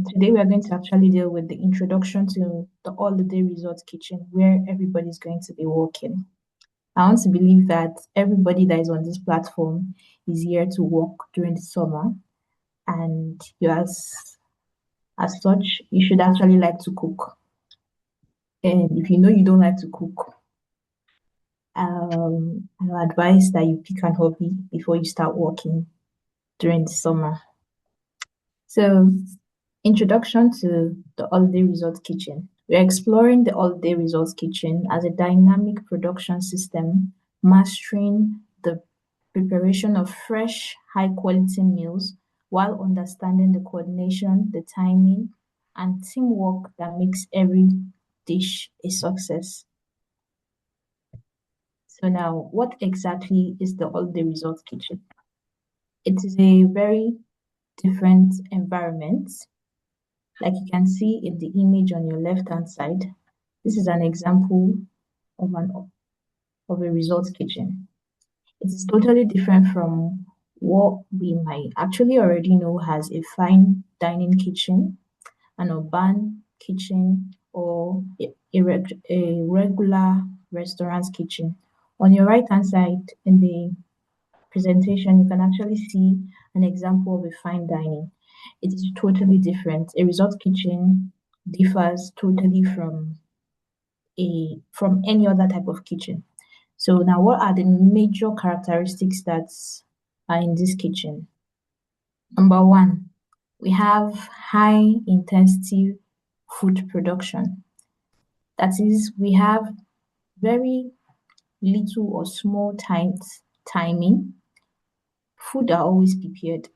Today we are going to actually deal with the introduction to the holiday resort kitchen where everybody's going to be working. I want to believe that everybody that is on this platform is here to work during the summer, and as such, you should actually like to cook. And if you know you don't like to cook, I advise that you pick an hobby before you start working during the summer. So, introduction to the Holiday Resort Kitchen. We're exploring the Holiday Resort Kitchen as a dynamic production system, mastering the preparation of fresh, high quality meals while understanding the coordination, the timing, and teamwork that makes every dish a success. So, now what exactly is the Holiday Resort Kitchen? It is a very different environment. Like you can see in the image on your left hand side, this is an example of a resort kitchen. It is totally different from what we might actually already know as a fine dining kitchen, an urban kitchen, or a regular restaurant kitchen. On your right hand side in the presentation, you can actually see an example of a fine dining. It is totally different. A resort kitchen differs totally from any other type of kitchen. So now what are the major characteristics that are in this kitchen? Number one, we have high intensity food production. That is, we have very little or small timing. Food are always prepared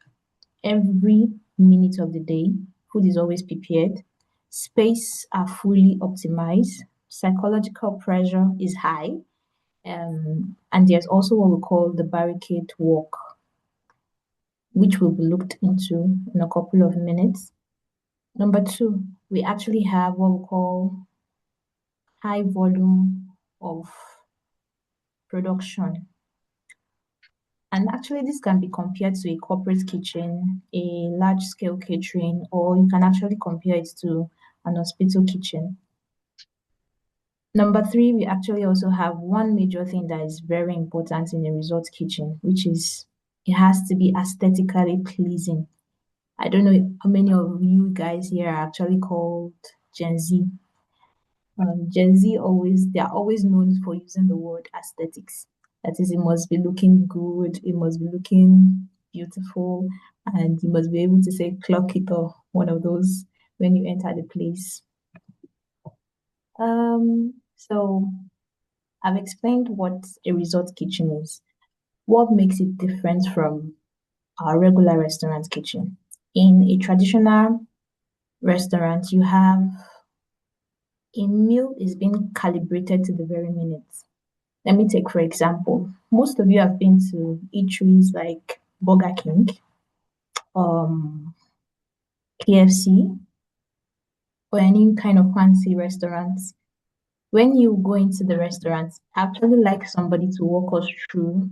every minute of the day. Food is always prepared. Space are fully optimized. Psychological pressure is high. And there's also what we call the barricade walk, which will be looked into in a couple of minutes. Number two, we actually have what we call high volume of production. And actually, this can be compared to a corporate kitchen, a large scale catering, or you can actually compare it to an hospital kitchen. Number three, we actually also have one major thing that is very important in a resort kitchen, which is it has to be aesthetically pleasing. I don't know how many of you guys here are actually called Gen Z. Gen Z they are always known for using the word aesthetics. That is, it must be looking good, it must be looking beautiful, and you must be able to say clock it or one of those when you enter the place. So I've explained what a resort kitchen is. What makes it different from our regular restaurant kitchen? In a traditional restaurant, you have a meal is being calibrated to the very minute. Let me take, for example, most of you have been to eateries like Burger King, KFC, or any kind of fancy restaurants. When you go into the restaurant, I actually like somebody to walk us through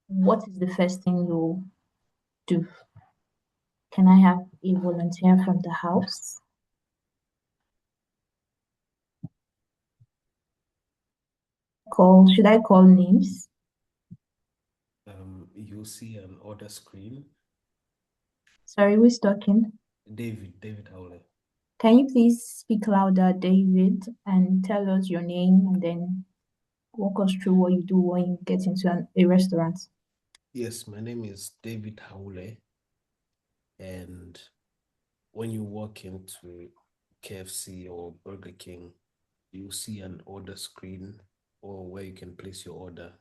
what is the first thing you do. Can I have a volunteer from the house? Should I call names? You'll see an order screen. Sorry, who's talking? David Howley. Can you please speak louder, David, and tell us your name and then walk us through what you do when you get into a restaurant? Yes, my name is David Howley. And when you walk into KFC or Burger King, you'll see an order screen or where you can place your order.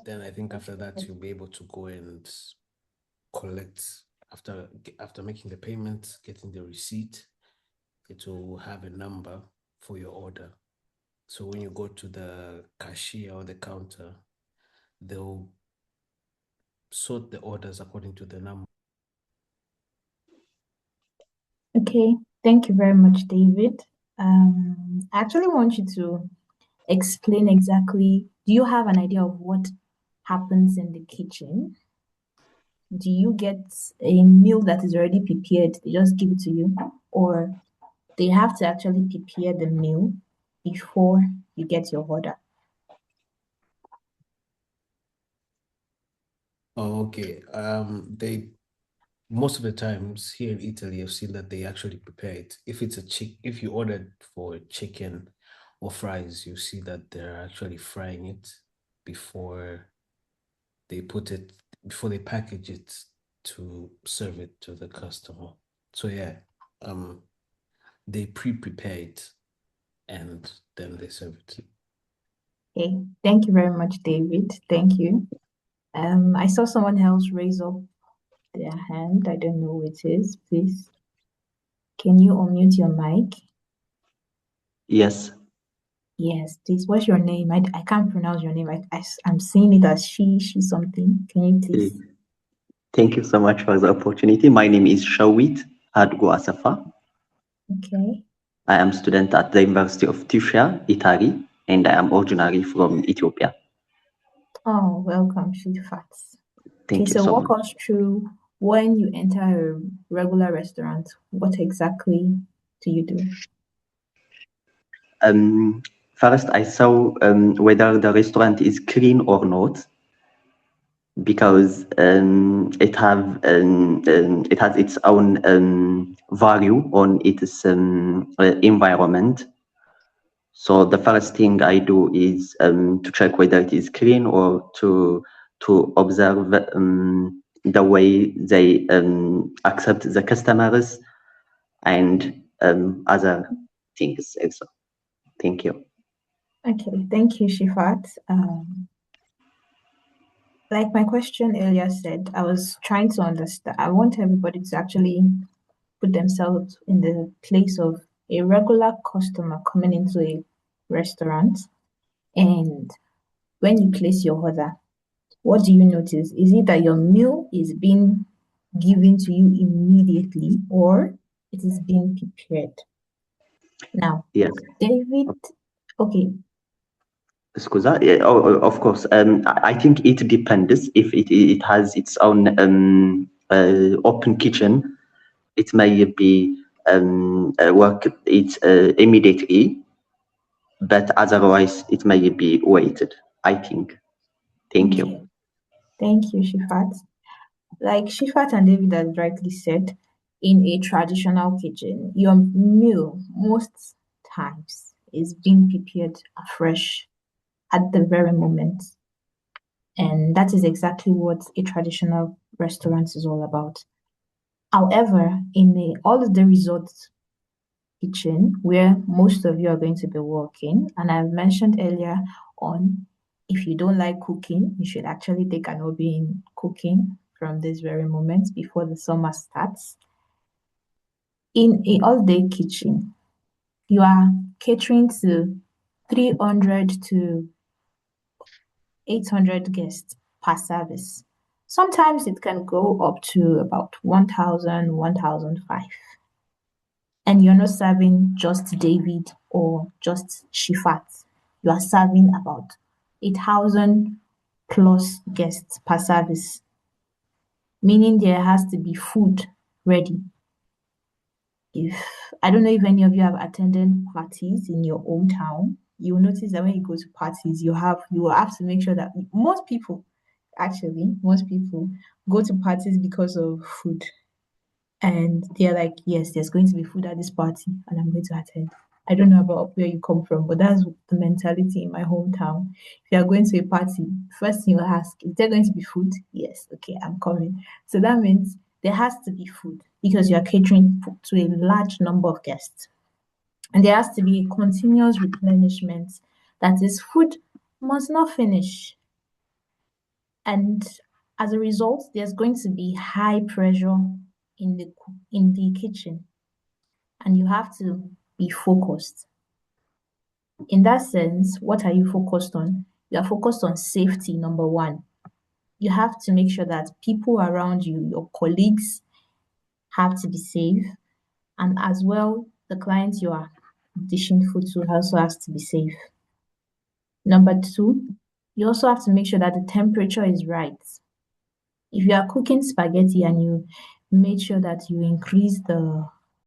Then I think after that, you'll be able to go and collect after making the payment, getting the receipt. It will have a number for your order. So when you go to the cashier or the counter, they'll sort the orders according to the number. Okay, thank you very much, David. I actually want you to explain exactly, do you have an idea of what happens in the kitchen? do you get a meal that is already prepared? They just give it to you, or they have to actually prepare the meal before you get your order? Okay. They most of the times here in Italy, I've seen that they actually prepare it. If it's if you ordered for chicken or fries, you see that they're actually frying it before they put it before they package it to serve it to the customer. So yeah, um, they pre-prepare it and then they serve it. Okay, thank you very much, David. Thank you. I saw someone else raise up their hand. I don't know who it is. Please, can you unmute your mic? Yes. Yes, please. What's your name? I can't pronounce your name. I'm seeing it as she something. Can you please? Thank you so much for the opportunity. My name is Shawit Agorà. Okay. I am student at the University of Tuscia, Italy, and I am originally from Ethiopia. Oh, welcome, Shifat. Okay, Thank you so so walk much. us through when you enter a regular restaurant, what exactly do you do? First, I saw whether the restaurant is clean or not, because it has its own value on its environment. So the first thing I do is to check whether it is clean, or to observe the way they accept the customers, and other things also. Thank you. Okay, thank you, Shifat. Like my question earlier said, I was trying to understand. I want everybody to actually put themselves in the place of a regular customer coming into a restaurant. And when you place your order, what do you notice? Is it that your meal is being given to you immediately, or it is being prepared? Now, Yes. David, okay, Scusa, yeah, of course. I think it depends. If it has its own open kitchen, it may be work it immediately, but otherwise it may be waited, I think. Thank you. okay. Thank you, Shifat. Like Shifat and David has rightly said, in a traditional kitchen, your meal most times is being prepared afresh at the very moment. And that is exactly what a traditional restaurant is all about. However, in a holiday resort kitchen, where most of you are going to be working, and I've mentioned earlier on, if you don't like cooking, you should actually take an hobby in cooking from this very moment before the summer starts. In a holiday kitchen, you are catering to 300 to 800 guests per service. Sometimes it can go up to about 1,000, 1,005. And you're not serving just David or just Shifat. You are serving about 8,000 plus guests per service, meaning there has to be food ready. If I don't know if any of you have attended parties in your hometown, you will notice that when you go to parties, you will have to make sure that most people go to parties because of food. And they're like, yes, there's going to be food at this party, and I'm going to attend. I don't know about where you come from, but that's the mentality in my hometown. If you are going to a party, first thing you ask, is there going to be food? Yes, okay, I'm coming. So that means there has to be food because you are catering to a large number of guests. And there has to be a continuous replenishment. That is, food must not finish. And as a result, there's going to be high pressure in the kitchen, and you have to be focused. In that sense, what are you focused on? You are focused on safety, number one. You have to make sure that people around you, your colleagues, have to be safe, and as well, the clients you are dishing food to also has to be safe. Number two, you also have to make sure that the temperature is right. If you are cooking spaghetti and you made sure that you increase the